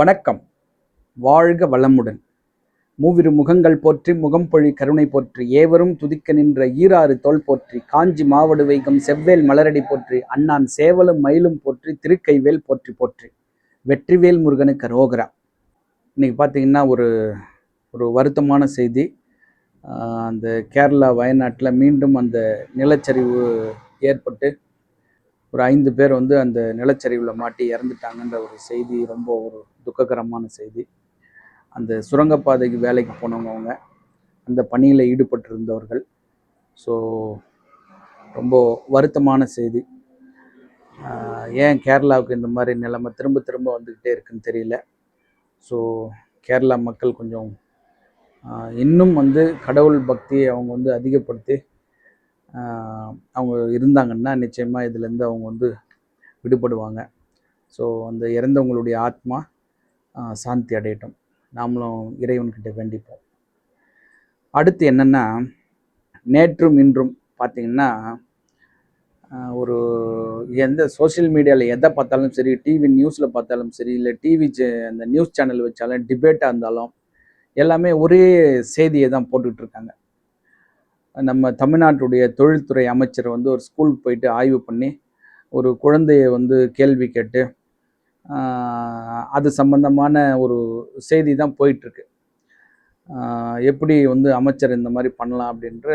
வணக்கம். வாழ்க வளமுடன். மூவிரு முகங்கள் போற்றி முகம்பொழி கருணை போற்றி ஏவரும் துதிக்க நின்ற ஈராறு தோள் போற்றி காஞ்சி மாவடு வைகம் செவ்வேல் மலரடி போற்றி அண்ணான் சேவலும் மயிலும் போற்றி திருக்கைவேல் போற்றி போற்றி வெற்றிவேல் முருகனுக்கு அரோகரா. இன்னைக்கு பார்த்தீங்கன்னா ஒரு ஒரு வருத்தமான செய்தி. அந்த கேரளா வயநாட்டில் மீண்டும் அந்த நிலச்சரிவு ஏற்பட்டு ஒரு 5 பேர் அந்த நிலச்சரிவில் மாட்டி இறந்துட்டாங்கன்ற ஒரு செய்தி ரொம்ப ஒரு துக்ககரமான செய்தி. அந்த சுரங்கப்பாதைக்கு வேலைக்கு போனவங்க அந்த பணியில் ஈடுபட்டிருந்தவர்கள். ஸோ ரொம்ப வருத்தமான செய்தி. ஏன் கேரளாவுக்கு இந்த மாதிரி நிலைமை திரும்ப திரும்ப வந்துக்கிட்டே இருக்குன்னு தெரியல. ஸோ கேரளா மக்கள் கொஞ்சம் இன்னும் கடவுள் பக்தியை அவங்க அதிகப்படுத்தி அவங்க இருந்தாங்கன்னா நிச்சயமாக இதுலேருந்து அவங்க விடுபடுவாங்க. ஸோ அந்த இறந்தவங்களுடைய ஆத்மா சாந்தி அடையட்டும். நாமளும் இறைவன்கிட்ட வேண்டிப்போம். அடுத்து என்னென்னா, நேற்றும் இன்றும் பார்த்திங்கன்னா ஒரு எந்த சோஷியல் மீடியாவில் எதை பார்த்தாலும் சரி, டிவி நியூஸில் பார்த்தாலும் சரி, இல்லை டிவி அந்த நியூஸ் சேனல் வச்சாலும் டிபேட்டாக இருந்தாலும் எல்லாமே ஒரே செய்தியை தான் போட்டுட்ருக்காங்க. நம்ம தமிழ்நாட்டுடைய தொழில்துறை அமைச்சர் ஒரு ஸ்கூலுக்கு போயிட்டு ஆய்வு பண்ணி ஒரு குழந்தையை கேள்வி கேட்டு அது சம்பந்தமான ஒரு செய்தி தான் போயிட்டுருக்கு. எப்படி அமைச்சர் இந்த மாதிரி பண்ணலாம் அப்படின்ற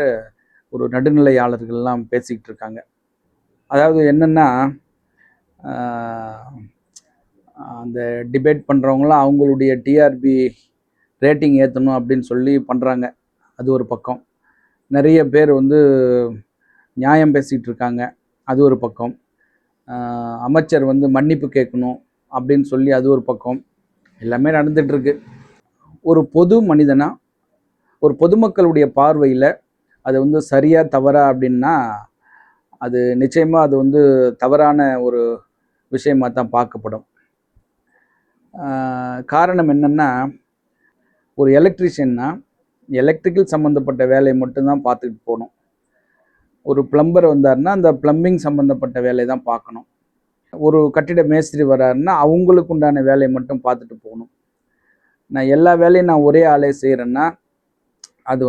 ஒரு நடுநிலையாளர்கள்லாம் பேசிக்கிட்டு இருக்காங்க. அதாவது என்னென்னா, அந்த டிபேட் பண்ணுறவங்களாம் அவங்களுடைய டிஆர்பி ரேட்டிங் ஏற்றணும் அப்படின்னு சொல்லி பண்ணுறாங்க. அது ஒரு பக்கம். நிறைய பேர் நியாயம் பேசிகிட்டு இருக்காங்க. அது ஒரு பக்கம். அமைச்சர் மன்னிப்பு கேட்கணும் அப்படின்னு சொல்லி அது ஒரு பக்கம். எல்லாமே நடந்துகிட்ருக்கு. ஒரு பொது மனிதனா, ஒரு பொதுமக்களுடைய பார்வையில் அது சரியா தவறா அப்படின்னா அது நிச்சயமாக அது தவறான ஒரு விஷயமாக தான் பார்க்கப்படும். காரணம் என்னென்னா, ஒரு எலக்ட்ரிஷியன்னா எலக்ட்ரிக்கல் சம்மந்தப்பட்ட வேலையை மட்டும்தான் பார்த்துக்கிட்டு போகணும். ஒரு பிளம்பர் வந்தாருன்னா அந்த பிளம்பிங் சம்மந்தப்பட்ட வேலையை தான் பார்க்கணும். ஒரு கட்டிட மேஸ்திரி வர்றாருன்னா அவங்களுக்கு உண்டான வேலையை மட்டும் பார்த்துட்டு போகணும். நான் எல்லா வேலையும் நான் ஒரே ஆளே செய்கிறேன்னா அது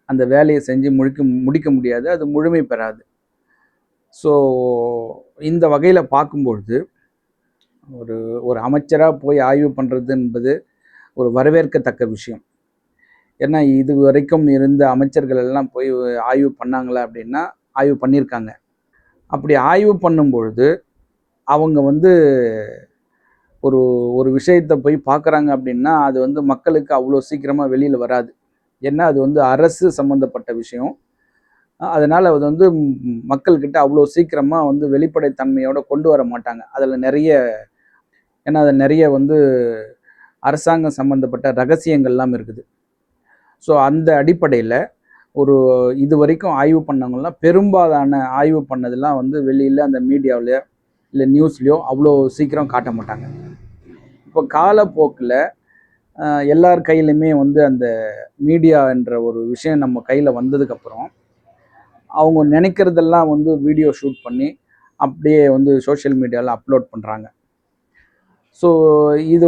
அந்த வேலையை செஞ்சு முடிக்க முடியாது. அது முழுமை பெறாது. ஸோ இந்த வகையில் பார்க்கும்பொழுது ஒரு அமைச்சராக போய் ஆய்வு பண்ணுறது என்பது ஒரு வரவேற்கத்தக்க விஷயம். ஏன்னா இது வரைக்கும் இருந்த அமைச்சர்கள் எல்லாம் போய் ஆய்வு பண்ணாங்களா அப்படின்னா ஆய்வு பண்ணியிருக்காங்க. அப்படி ஆய்வு பண்ணும்பொழுது அவங்க ஒரு ஒரு விஷயத்தை போய் பார்க்குறாங்க அப்படின்னா அது மக்களுக்கு அவ்வளோ சீக்கிரமாக வெளியில் வராது. ஏன்னா அது அரசு சம்மந்தப்பட்ட விஷயம். அதனால் அது மக்கள்கிட்ட அவ்வளோ சீக்கிரமாக வெளிப்படைத்தன்மையோடு கொண்டு வர மாட்டாங்க. அதில் நிறைய ஏன்னா அது நிறைய அரசாங்கம் சம்மந்தப்பட்ட ரகசியங்கள்லாம் இருக்குது. ஸோ அந்த அடிப்படையில் ஒரு இது வரைக்கும் ஆய்வு பண்ணவங்களாம் பெரும்பாலான ஆய்வு பண்ணதெல்லாம் வெளியில் அந்த மீடியாவிலையோ இல்லை நியூஸ்லேயோ அவ்வளோ சீக்கிரம் காட்ட மாட்டாங்க. இப்போ காலப்போக்கில் எல்லார் கையிலையுமே அந்த மீடியா என்ற ஒரு விஷயம் நம்ம கையில் வந்ததுக்கப்புறம் அவங்க நினைக்கிறதெல்லாம் வீடியோ ஷூட் பண்ணி அப்படியே சோஷியல் மீடியாவில் அப்லோட் பண்ணுறாங்க. ஸோ இது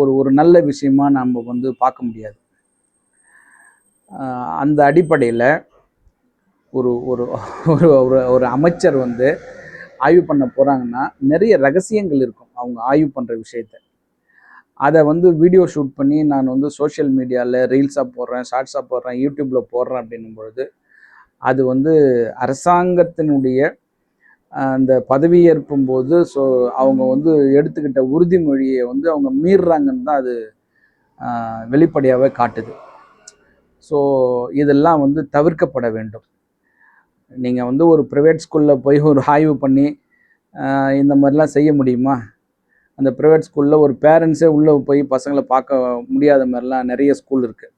ஒரு நல்ல விஷயமா நம்ம பார்க்க முடியாது. அந்த அடிப்படையில் ஒரு ஒரு ஒரு அமைச்சர் ஆய்வு பண்ண போகிறாங்கன்னா நிறைய ரகசியங்கள் இருக்கும் அவங்க ஆய்வு பண்ணுற விஷயத்த. அதை வீடியோ ஷூட் பண்ணி நான் சோஷியல் மீடியாவில் ரீல்ஸாக போடுறேன், ஷார்ட்ஸாக போடுறேன், யூடியூப்பில் போடுறேன் அப்படின்னும் பொழுது அது அரசாங்கத்தினுடைய அந்த பதவியேற்கும் போது அவங்க எடுத்துக்கிட்ட உறுதிமொழியை அவங்க மீறுறாங்கன்னு தான் அது வெளிப்படையாகவே காட்டுது. ஸோ இதெல்லாம் தவிர்க்கப்பட வேண்டும். நீங்கள் ஒரு ப்ரைவேட் ஸ்கூலில் போய் ஒரு ஆய்வு பண்ணி இந்த மாதிரிலாம் செய்ய முடியுமா? அந்த ப்ரைவேட் ஸ்கூலில் ஒரு பேரண்ட்ஸே உள்ளே போய் பசங்களை பார்க்க முடியாத மாதிரிலாம் நிறைய ஸ்கூல் இருக்குது.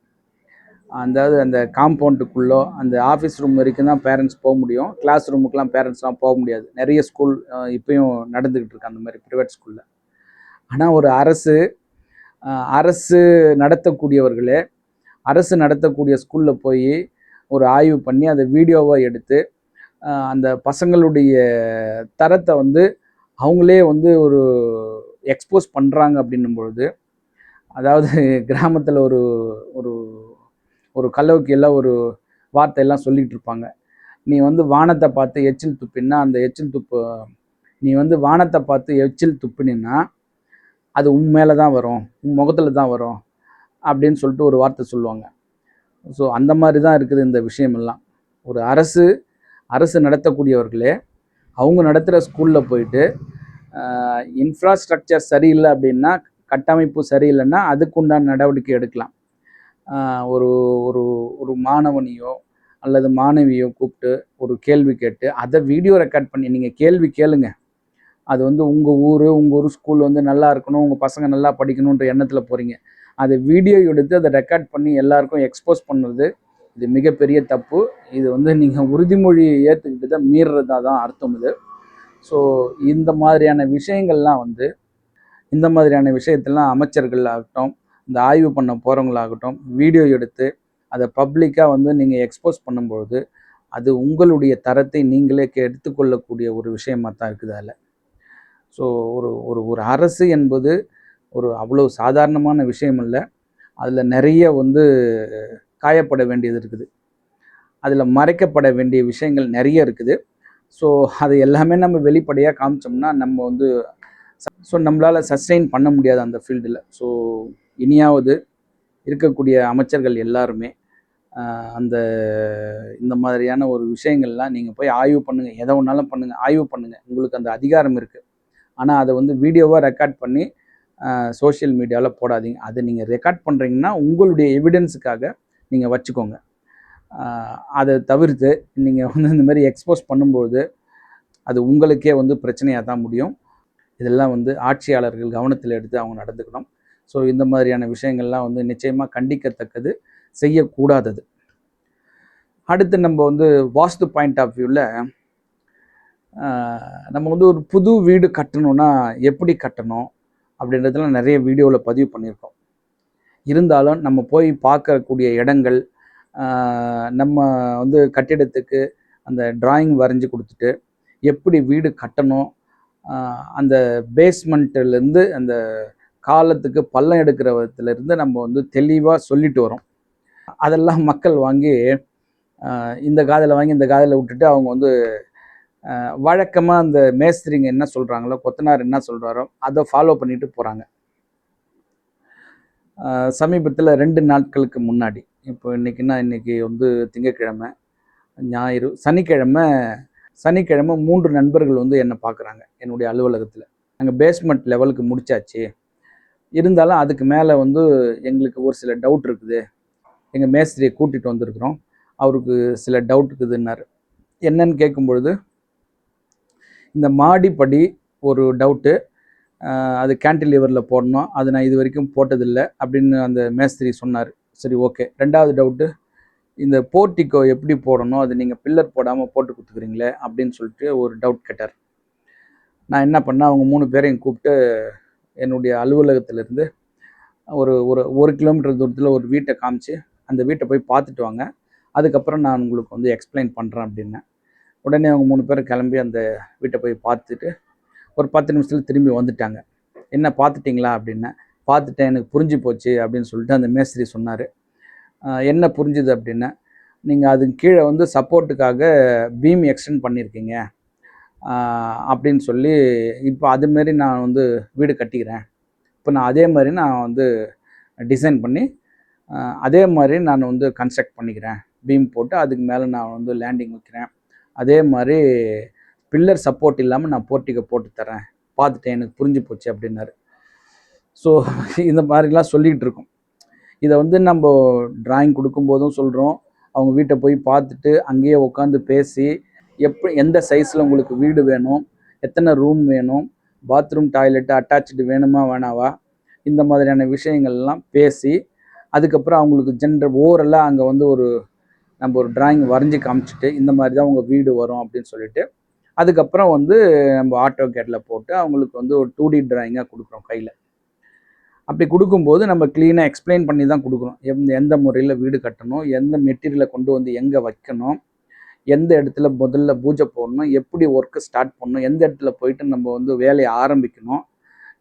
அதாவது அந்த காம்பவுண்டுக்குள்ளே அந்த ஆஃபீஸ் ரூம் வரைக்கும் தான் பேரண்ட்ஸ் போக முடியும். கிளாஸ் ரூமுக்கெலாம் பேரண்ட்ஸ்லாம் போக முடியாது. நிறைய ஸ்கூல் இப்போயும் நடந்துக்கிட்டு இருக்கு அந்த மாதிரி ப்ரைவேட் ஸ்கூலில். ஆனால் ஒரு அரசு நடத்தக்கூடியவர்களே அரசு நடத்தக்கூடிய ஸ்கூலில் போய் ஒரு ஆய்வு பண்ணி அதை வீடியோவை எடுத்து அந்த பசங்களுடைய தரத்தை அவங்களே ஒரு எக்ஸ்போஸ் பண்ணுறாங்க அப்படின்னும் பொழுது, அதாவது கிராமத்தில் ஒரு ஒரு ஒரு கல்லோக்கியெல்லாம் ஒரு வார்த்தையெல்லாம் சொல்லிகிட்டு இருப்பாங்க. நீ வந்து வானத்தை பார்த்து எச்சில் துப்பினா அந்த எச்சில் துப்பு நீ வந்து வானத்தை பார்த்து எச்சில் துப்பினா அது உன் மேலே தான் வரும், உன் முகத்தில் தான் வரும் அப்படின்னு சொல்லிட்டு ஒரு வார்த்தை சொல்லுவாங்க. ஸோ அந்த மாதிரி தான் இருக்குது இந்த விஷயமெல்லாம். ஒரு அரசு நடத்தக்கூடியவர்களே அவங்க நடத்துகிற ஸ்கூலில் போயிட்டு இன்ஃப்ராஸ்ட்ரக்சர் சரியில்லை அப்படின்னா, கட்டமைப்பு சரியில்லைன்னா அதுக்குண்டான நடவடிக்கை எடுக்கலாம். ஒரு ஒரு ஒரு மாணவனையோ அல்லது மாணவியோ கூப்பிட்டு ஒரு கேள்வி கேட்டு அதை வீடியோ ரெக்கார்ட் பண்ணி நீங்கள் கேள்வி கேளுங்க. அது வந்து உங்கள் ஊர் ஸ்கூல் வந்து நல்லா இருக்கணும், உங்கள் பசங்க நல்லா படிக்கணுன்ற எண்ணத்தில் போகிறீங்க. அதை வீடியோ எடுத்து அதை ரெக்கார்ட் பண்ணி எல்லாருக்கும் எக்ஸ்போஸ் பண்ணுறது இது மிகப்பெரிய தப்பு. இது வந்து நீங்கள் உறுதிமொழி ஏற்றுக்கிட்டு தான் மீறுறதா தான் அர்த்தம் இது. ஸோ இந்த மாதிரியான விஷயத்தெல்லாம் அமைச்சர்கள் ஆகட்டும், இந்த ஆய்வு பண்ண போகிறவங்களாகட்டும் வீடியோ எடுத்து அதை பப்ளிக்காக வந்து நீங்கள் எக்ஸ்போஸ் பண்ணும்பொழுது அது உங்களுடைய தரத்தை நீங்களே எடுத்துக்கொள்ளக்கூடிய ஒரு விஷயமாக தான் இருக்குது அதில். ஸோ ஒரு ஒரு ஒரு அரசு என்பது ஒரு அவ்வளோ சாதாரணமான விஷயம் இல்லை. அதில் நிறைய வந்து காயப்பட வேண்டியது இருக்குது, அதில் மறைக்கப்பட வேண்டிய விஷயங்கள் நிறைய இருக்குது. ஸோ அது எல்லாமே நம்ம வெளிப்படையாக காமிச்சோம்னா நம்மளால் சஸ்டெயின் பண்ண முடியாது அந்த ஃபீல்டில். ஸோ இனியாவது இருக்கக்கூடிய அமைச்சர்கள் எல்லாருமே இந்த மாதிரியான ஒரு விஷயங்கள்லாம் நீங்கள் போய் ஆய்வு பண்ணுங்கள், எதை ஒன்றாலும் பண்ணுங்கள், ஆய்வு பண்ணுங்கள், உங்களுக்கு அந்த அதிகாரம் இருக்குது. ஆனால் அதை வந்து வீடியோவாக ரெக்கார்ட் பண்ணி சோஷியல் மீடியாவில் போடாதீங்க. அதை நீங்கள் ரெக்கார்ட் பண்ணுறீங்கன்னா உங்களுடைய எவிடன்ஸுக்காக நீங்கள் வச்சுக்கோங்க. அதை தவிர்த்து நீங்கள் வந்து இந்த மாதிரி எக்ஸ்போஸ் பண்ணும்போது அது உங்களுக்கே வந்து பிரச்சனையாக தான் முடியும். இதெல்லாம் வந்து ஆட்சியாளர்கள் கவனத்தில் எடுத்து அவங்க நடந்துக்கணும். ஸோ இந்த மாதிரியான விஷயங்கள்லாம் வந்து நிச்சயமாக கண்டிக்கத்தக்கது, செய்யக்கூடாதது. அடுத்து நம்ம வந்து வாஸ்து பாயிண்ட் ஆஃப் வியூவில் நம்ம வந்து ஒரு புது வீடு கட்டணும்னா எப்படி கட்டணும் அப்படின்றதுலாம் நிறைய வீடியோவில் பதிவு பண்ணியிருக்கோம். இருந்தாலும் நம்ம போய் பார்க்கக்கூடிய இடங்கள், நம்ம வந்து கட்டிடத்துக்கு அந்த டிராயிங் வரைஞ்சி கொடுத்துட்டு எப்படி வீடு கட்டணும், அந்த பேஸ்மெண்ட்லேருந்து அந்த காலத்துக்கு பள்ளம் எடுக்கிற விதத்துலேருந்து நம்ம வந்து தெளிவாக சொல்லிட்டு வரோம். அதெல்லாம் மக்கள் வாங்கி இந்த காதில் வாங்கி இந்த காதில் விட்டுட்டு அவங்க வந்து வழக்கமாக அந்த மேஸ்திரிங்க என்ன சொல்கிறாங்களோ, கொத்தனார் என்ன சொல்கிறாரோ அதை ஃபாலோ பண்ணிட்டு போகிறாங்க. சமீபத்தில் 2 நாட்களுக்கு முன்னாடி, இப்போ இன்றைக்கி வந்து திங்கட்கிழமை, ஞாயிறு, சனிக்கிழமை 3 நண்பர்கள் வந்து என்னை பார்க்குறாங்க என்னுடைய அலுவலகத்தில். நாங்கள் பேஸ்மெண்ட் லெவலுக்கு முடித்தாச்சு, இருந்தாலும் அதுக்கு மேலே வந்து எங்களுக்கு ஒரு சில டவுட் இருக்குது, எங்கள் மேஸ்திரியை கூட்டிகிட்டு வந்திருக்கிறோம், அவருக்கு சில டவுட் இருக்குதுன்னாரு. என்னன்னு கேட்கும்பொழுது, இந்த மாடிப்படி ஒரு டவுட்டு, அது கேன்டிலீவரில் போடணும், அது நான் இது வரைக்கும் போட்டதில்லை அப்படின்னு அந்த மேஸ்திரி சொன்னார். சரி, ஓகே. 2வது டவுட்டு, இந்த போர்ட்டிக்கோ எப்படி போடணும், அது நீங்கள் பில்லர் போடாமல் போட்டு கொடுத்துக்கிறீங்களே அப்படின்னு சொல்லிட்டு ஒரு டவுட் கேட்டார். நான் என்ன பண்ணேன், அவங்க 3 பேரையும் கூப்பிட்டு என்னுடைய அலுவலகத்திலேருந்து ஒரு ஒரு 1 கிலோமீட்டர் தூரத்தில் ஒரு வீட்டை காமிச்சு, அந்த வீட்டை போய் பார்த்துட்டு வாங்க, அதுக்கப்புறம் நான் உங்களுக்கு வந்து எக்ஸ்பிளைன் பண்ணுறேன் அப்படின்னேன். உடனே அவங்க 3 பேரும் கிளம்பி அந்த வீட்டை போய் பார்த்துட்டு ஒரு 10 நிமிஷத்தில் திரும்பி வந்துட்டாங்க. என்ன பார்த்துட்டிங்களா அப்படின்னேன். பார்த்துட்டேன், எனக்கு புரிஞ்சு போச்சு அப்படின்னு சொல்லிட்டு அந்த மேஸ்திரி சொன்னார். என்ன புரிஞ்சுது அப்படின்னா, நீங்கள் அதுக்கு கீழே வந்து சப்போர்ட்டுக்காக பீம் எக்ஸ்டெண்ட் பண்ணியிருக்கீங்க அப்படின்னு சொல்லி, இப்போ அதுமாரி நான் வந்து வீடு கட்டிக்கிறேன், இப்போ நான் அதே மாதிரி நான் வந்து டிசைன் பண்ணி அதே மாதிரி நான் வந்து கன்ஸ்ட்ரக்ட் பண்ணிக்கிறேன், பீம் போட்டு அதுக்கு மேலே நான் வந்து லேண்டிங் வைக்கிறேன், அதே மாதிரி பில்லர் சப்போர்ட் இல்லாமல் நான் போர்ட்டிக்கை போட்டு தரேன், பார்த்துட்டேன், எனக்கு புரிஞ்சு போச்சு அப்படின்னாரு. ஸோ இந்த மாதிரிலாம் சொல்லிகிட்டு இருக்கோம். இதை வந்து நம்ம டிராயிங் கொடுக்கும்போதும் சொல்கிறோம், அவங்க வீட்டை போய் பார்த்துட்டு அங்கேயே உட்காந்து பேசி, எந்த சைஸில் உங்களுக்கு வீடு வேணும், எத்தனை ரூம் வேணும், பாத்ரூம் டாய்லெட்டு அட்டாச்சு வேணுமா வேணாவா, இந்த மாதிரியான விஷயங்கள்லாம் பேசி, அதுக்கப்புறம் அவங்களுக்கு ஓவரெல்லாம் அங்கே வந்து நம்ம ஒரு டிராயிங் வரைஞ்சி காமிச்சிட்டு, இந்த மாதிரி தான் உங்கள் வீடு வரும் அப்படின்னு சொல்லிட்டு, அதுக்கப்புறம் வந்து நம்ம ஆட்டோகேடில் போட்டு அவங்களுக்கு வந்து ஒரு 2D டிராயிங்காக கொடுக்குறோம் கையில். அப்படி கொடுக்கும்போது நம்ம க்ளீனாக எக்ஸ்பிளைன் பண்ணி தான் கொடுக்குறோம். எந்த முறையில் வீடு கட்டணும், எந்த மெட்டீரியலை கொண்டு வந்து எங்கே வைக்கணும், எந்த இடத்துல முதல்ல பூஜை போடணும், எப்படி ஒர்க்கு ஸ்டார்ட் பண்ணணும், எந்த இடத்துல போயிட்டு நம்ம வந்து வேலையை ஆரம்பிக்கணும்,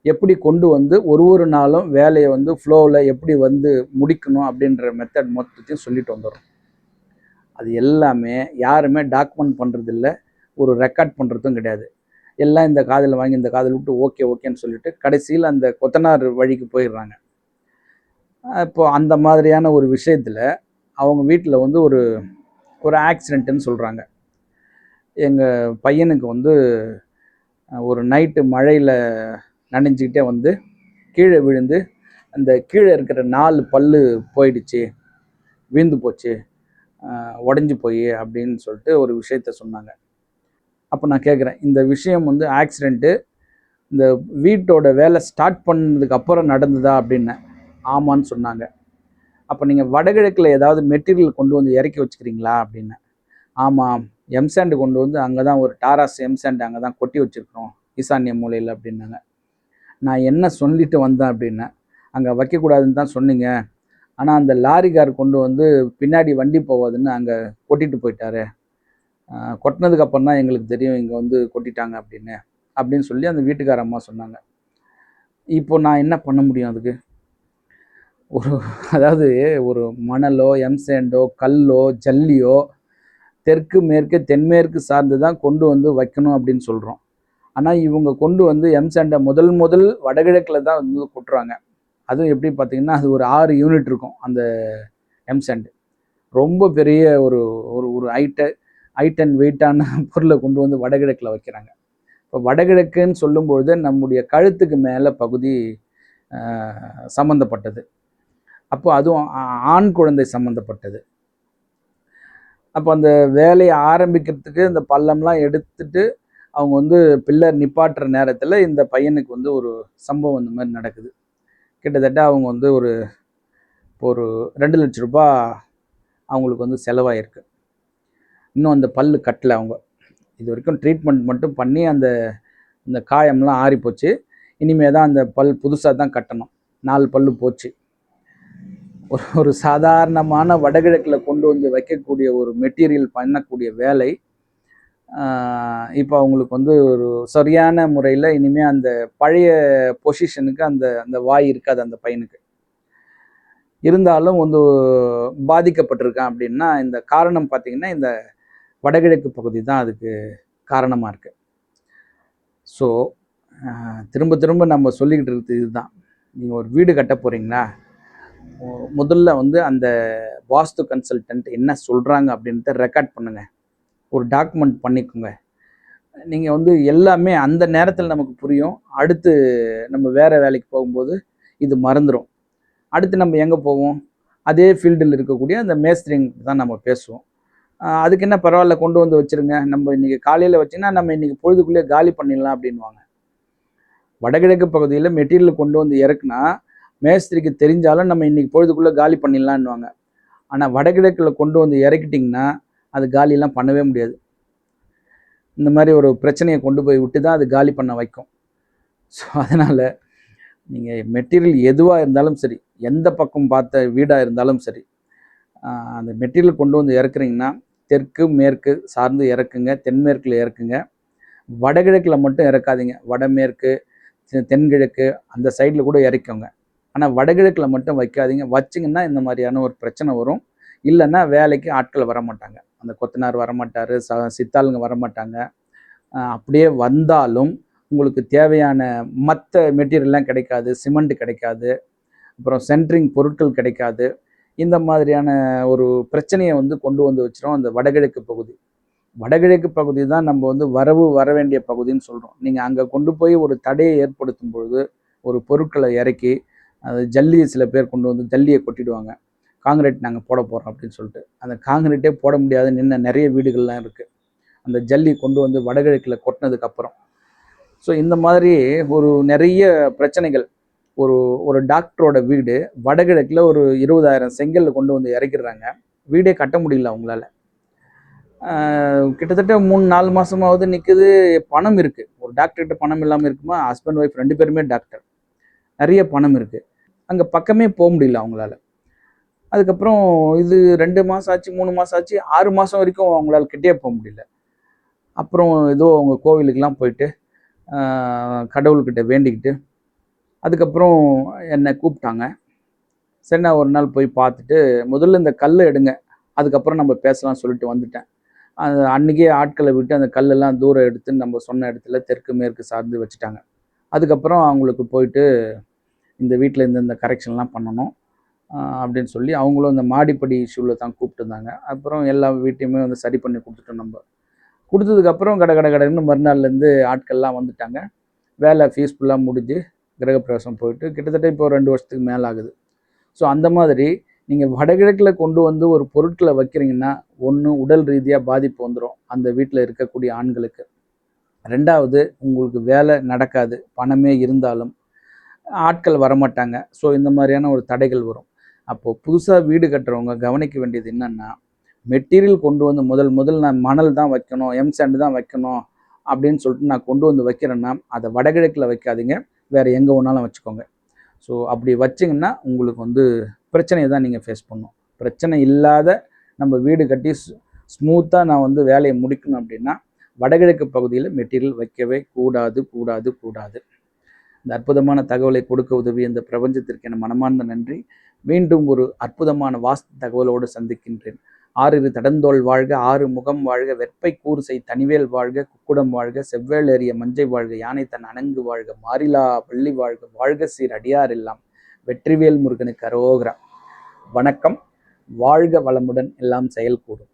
எப்படி கொண்டு வந்து ஒரு நாளும் வேலையை வந்து ஃப்ளோவில் எப்படி வந்து முடிக்கணும் அப்படின்ற மெத்தட் மொத்தத்தையும் சொல்லிட்டு வந்துடுறோம். அது எல்லாமே யாருமே டாக்குமெண்ட் பண்ணுறதில்ல, ஒரு ரெக்கார்ட் பண்ணுறதும் கிடையாது. எல்லாம் இந்த காதில் வாங்கி இந்த காதில் விட்டு ஓகே ஓகேன்னு சொல்லிட்டு கடைசியில் அந்த கொத்தனார் வழிக்கு போயிடுறாங்க. இப்போ அந்த மாதிரியான ஒரு விஷயத்தில் அவங்க வீட்டில் வந்து ஒரு ஒரு ஆக்சிடெண்ட்டுன்னு சொல்கிறாங்க. எங்கள் பையனுக்கு வந்து ஒரு நைட்டு மழையில் நனைஞ்சிக்கிட்டே வந்து கீழே விழுந்து அந்த கீழே இருக்கிற 4 பல்லு போயிடுச்சு, வீழ்ந்து போச்சு, உடஞ்சி போய் அப்படின்னு சொல்லிட்டு ஒரு விஷயத்த சொன்னாங்க. அப்போ நான் கேட்குறேன், இந்த விஷயம் வந்து ஆக்சிடெண்ட்டு இந்த வீட்டோட வேலை ஸ்டார்ட் பண்ணதுக்கு அப்புறம் நடந்ததா அப்படின்னேன். ஆமான்னு சொன்னாங்க. அப்போ நீங்கள் வடகிழக்கில் ஏதாவது மெட்டீரியல் கொண்டு வந்து இறக்கி வச்சுக்கிறீங்களா அப்படின்னேன். ஆமாம், எம்சாண்டு கொண்டு வந்து அங்கே தான் ஒரு டாராஸ் எம்சாண்டு அங்கே தான் கொட்டி வச்சுருக்கோம் ஈசான்ய மூலையில் அப்படின்னாங்க. நான் என்ன சொல்லிட்டு வந்தேன் அப்படின்னேன். அங்கே வைக்கக்கூடாதுன்னு தான் சொன்னீங்க, ஆனால் அந்த லாரிக்கார் கொண்டு வந்து பின்னாடி வண்டி போவாதுன்னு அங்கே கொட்டிட்டு போயிட்டாரு. கொட்டினதுக்கு அப்புறம் தான் எங்களுக்கு தெரியும் இங்கே வந்து கொட்டிட்டாங்க அப்படின்னு சொல்லி அந்த வீட்டுக்கார அம்மா சொன்னாங்க. இப்போ நான் என்ன பண்ண முடியும் அதுக்கு? அதாவது ஒரு மணலோ எம்சாண்டோ கல்லோ ஜல்லியோ தெற்கு மேற்கு தென்மேற்கு சார்ந்து தான் கொண்டு வந்து வைக்கணும் அப்படின்னு சொல்கிறோம். ஆனால் இவங்க கொண்டு வந்து எம்சாண்டை முதல் வடகிழக்கில் தான் வந்து கொட்டுறாங்க. அதுவும் எப்படி பார்த்தீங்கன்னா அது ஒரு 6 யூனிட் இருக்கும் அந்த எம்சாண்டு. ரொம்ப பெரிய ஒரு ஒரு ஒரு ஹைட் அண்ட் வெயிட்டான பொருளை கொண்டு வந்து வடகிழக்கில் வைக்கிறாங்க. இப்போ வடகிழக்குன்னு சொல்லும்பொழுது நம்முடைய கழுத்துக்கு மேலே பகுதி சம்மந்தப்பட்டது. அப்போ அதுவும் ஆண் குழந்தை சம்மந்தப்பட்டது. அப்போ அந்த வேலையை ஆரம்பிக்கிறதுக்கு இந்த பள்ளம்லாம் எடுத்துட்டு அவங்க வந்து பில்லர் நிப்பாட்டுற நேரத்தில் இந்த பையனுக்கு வந்து ஒரு சம்பவம் இந்த மாதிரி நடக்குது. கிட்டத்தட்ட அவங்க வந்து ஒரு 2 லட்ச ரூபா அவங்களுக்கு வந்து செலவாயிருக்கு. இன்னும் அந்த பல்லு கட்டலை. அவங்க இது வரைக்கும் ட்ரீட்மெண்ட் மட்டும் பண்ணி அந்த காயம்லாம் ஆறிப்போச்சு. இனிமே தான் அந்த பல் புதுசாக தான் கட்டணும். 4 பல்லு போச்சு. ஒரு சாதாரணமான வடகிழக்கில் கொண்டு வந்து வைக்கக்கூடிய ஒரு மெட்டீரியல் பண்ணக்கூடிய வேலை இப்போ அவங்களுக்கு வந்து ஒரு சரியான முறையில் இனிமேல் அந்த பழைய பொசிஷனுக்கு அந்த வாய் இருக்காது அந்த பையனுக்கு. இருந்தாலும் வந்து பாதிக்கப்பட்டிருக்கான் அப்படின்னா இந்த காரணம் பார்த்திங்கன்னா இந்த வடகிழக்கு பகுதி தான் அதுக்கு காரணமாக இருக்குது. ஸோ திரும்ப நம்ம சொல்லிக்கிட்டு இருக்கிறது இதுதான். நீங்கள் ஒரு வீடு கட்ட போகிறீங்களா, முதல்ல வந்து அந்த வாஸ்து கன்சல்டன்ட் என்ன சொல்கிறாங்க அப்படின்றத ரெக்கார்ட் பண்ணுங்கள், ஒரு டாக்குமெண்ட் பண்ணிக்கோங்க. நீங்கள் வந்து எல்லாமே அந்த நேரத்தில் நமக்கு புரியும். அடுத்து நம்ம வேறு வேலைக்கு போகும்போது இது மறந்துடும். அடுத்து நம்ம எங்கே போவோம்? அதே ஃபீல்டில் இருக்கக்கூடிய அந்த மேஸ்திரிங்க தான் நம்ம பேசுவோம். அதுக்கு என்ன பரவாயில்ல, கொண்டு வந்து வச்சுருங்க, நம்ம இன்றைக்கி காலையில் வச்சிங்கன்னா நம்ம இன்றைக்கி பொழுதுக்குள்ளேயே காலி பண்ணிடலாம் அப்படின்வாங்க. வடகிழக்கு பகுதியில் மெட்டீரியல் கொண்டு வந்து இறக்குனா மேஸ்திரிக்கு தெரிஞ்சாலும் நம்ம இன்றைக்கி பொழுதுக்குள்ளே காலி பண்ணிடலான்வாங்க. ஆனால் வடகிழக்கில் கொண்டு வந்து இறக்கிட்டிங்கன்னா அது காலியெல்லாம் பண்ணவே முடியாது. இந்த மாதிரி ஒரு பிரச்சனையை கொண்டு போய் விட்டு தான் அது காலி பண்ண வைக்கும். ஸோ அதனால் நீங்கள் மெட்டீரியல் எதுவாக இருந்தாலும் சரி, எந்த பக்கம் பார்த்த வீடாக இருந்தாலும் சரி, அந்த மெட்டீரியல் கொண்டு வந்து இறக்குறீங்கன்னா தெற்கு மேற்கு சார்ந்து இறக்குங்க, தென்மேற்கில் இறக்குங்க. வடகிழக்கில் மட்டும் இறக்காதீங்க. வடமேற்கு தென்கிழக்கு அந்த சைடில் கூட இறக்குங்க. ஆனால் வடகிழக்கில் மட்டும் வைக்காதீங்க. வச்சிங்கன்னா இந்த மாதிரியான ஒரு பிரச்சனை வரும். இல்லைன்னா வேலைக்கு ஆட்கள் வரமாட்டாங்க. அந்த கொத்தனார் வரமாட்டார், சித்தாளுங்க வரமாட்டாங்க. அப்படியே வந்தாலும் உங்களுக்கு தேவையான மற்ற மெட்டீரியல்லாம் கிடைக்காது, சிமெண்ட் கிடைக்காது, அப்புறம் சென்ட்ரிங் பொருட்கள் கிடைக்காது. இந்த மாதிரியான ஒரு பிரச்சனையை வந்து கொண்டு வந்து வச்சிரும் அந்த வடகிழக்கு பகுதி. வடகிழக்கு பகுதி தான் நம்ம வந்து வர வேண்டிய பகுதின்னு சொல்கிறோம். நீங்கள் அங்கே கொண்டு போய் ஒரு தடையை ஏற்படுத்தும் பொழுது ஒரு பொருட்களை இறக்கி அது ஜல்லியை சில பேர் கொண்டு வந்து ஜல்லியை கொட்டிடுவாங்க. காங்கிரீட் நாங்கள் போட போகிறோம் அப்படின்னு சொல்லிட்டு அந்த காங்கிரீட்டே போட முடியாது நின்ன நிறைய வீடுகள்லாம் இருக்குது அந்த ஜல்லி கொண்டு வந்து வடகிழக்கில் கொட்டினதுக்கப்புறம். ஸோ இந்த மாதிரி ஒரு நிறைய பிரச்சனைகள். ஒரு டாக்டரோட வீடு வடகிழக்கில் ஒரு 20,000 செங்கல்ல கொண்டு வந்து இறக்கிடுறாங்க. வீடே கட்ட முடியல அவங்களால. கிட்டத்தட்ட 3-4 மாதமாவது நிற்குது. பணம் இருக்குது. ஒரு டாக்டர்கிட்ட பணம் இல்லாமல் இருக்குமா? ஹஸ்பண்ட் ஒய்ஃப் 2 பேருமே டாக்டர், நிறைய பணம் இருக்குது. அங்கே பக்கமே போக முடியல அவங்களால. அதுக்கப்புறம் இது 2 மாதம் ஆச்சு, 3 மாதம் ஆச்சு, 6 மாதம் வரைக்கும் அவங்களால கிட்டே போக முடியல. அப்புறம் ஏதோ அவங்க கோவிலுக்கெலாம் போயிட்டு கடவுள்கிட்ட வேண்டிக்கிட்டு அதுக்கப்புறம் என்னை கூப்பிட்டாங்க. சரி, நான் ஒரு நாள் போய் பார்த்துட்டு, முதல்ல இந்த கல்லை எடுங்க, அதுக்கப்புறம் நம்ம பேசலாம் சொல்லிட்டு வந்துட்டேன். அது அன்றைக்கே ஆட்களை விட்டு அந்த கல்லெல்லாம் தூரம் எடுத்து நம்ம சொன்ன இடத்துல தெற்கு மேற்கு சார்ந்து வச்சுட்டாங்க. அதுக்கப்புறம் அவங்களுக்கு போயிட்டு இந்த வீட்டில் இந்த கரெக்ஷன்லாம் பண்ணணும் அப்படின்னு சொல்லி அவங்களும் இந்த மாடிப்படி இஷ்யூவில் தான் கூப்பிட்டுருந்தாங்க. அப்புறம் எல்லா வீட்டையுமே வந்து சரி பண்ணி கொடுத்துட்டோம் நம்ம. கொடுத்ததுக்கப்புறம் கடன்னு மறுநாள்லேருந்து ஆட்கள்லாம் வந்துட்டாங்க. வேலை பீஸ்ஃபுல்லாக முடிஞ்சு கிரகப்பிரவேசம் போயிட்டு கிட்டத்தட்ட இப்போ 2 வருஷத்துக்கு மேலே ஆகுது. ஸோ அந்த மாதிரி நீங்கள் வடகிழக்கில் கொண்டு வந்து ஒரு பொருட்களை வைக்கிறீங்கன்னா, ஒன்று உடல் ரீதியாக பாதிப்பு வந்துடும் அந்த வீட்டில் இருக்கக்கூடிய ஆண்களுக்கு. 2வது உங்களுக்கு வேலை நடக்காது, பணமே இருந்தாலும் ஆட்கள் வரமாட்டாங்க. ஸோ இந்த மாதிரியான ஒரு தடைகள் வரும். அப்போது புதுசாக வீடு கட்டுறவங்க கவனிக்க வேண்டியது என்னென்னா, மெட்டீரியல் கொண்டு வந்து முதல் நான் மணல் தான் வைக்கணும், எம்சாண்ட் தான் வைக்கணும் அப்படின்னு சொல்லிட்டு நான் கொண்டு வந்து வைக்கிறேன்னா, அதை வடகிழக்கில் வைக்காதீங்க, வேறு எங்கே வேணாலும் வச்சுக்கோங்க. ஸோ அப்படி வச்சிங்கன்னா உங்களுக்கு வந்து பிரச்சனையை தான் நீங்கள் ஃபேஸ் பண்ணணும். பிரச்சனை இல்லாத நம்ம வீடு கட்டி ஸ்மூத்தாக நான் வந்து வேலையை முடிக்கணும் அப்படின்னா, வடகிழக்கு பகுதியில் மெட்டீரியல் வைக்கவே கூடாது. இந்த அற்புதமான தகவலை கொடுக்க உதவி இந்த பிரபஞ்சத்திற்கு என மனமார்ந்த நன்றி. மீண்டும் ஒரு அற்புதமான வாஸ்து தகவலோடு சந்திக்கின்றேன். 6 தடந்தோள் வாழ்க, 6 முகம் வாழ்க, வெற்பை கூறுசை தனிவேல் வாழ்க, குக்குடம் வாழ்க, செவ்வேள் ஏறிய மஞ்சை வாழ்க, யானை தன் அணங்கு வாழ்க, மாறிலா வள்ளி வாழ்க, வாழ்க சீர் அடியார் எல்லாம், வெற்றிவேல் முருகனுக்கு அரோகரா. வணக்கம். வாழ்க வளமுடன், எல்லாம் செயல்கூடும்.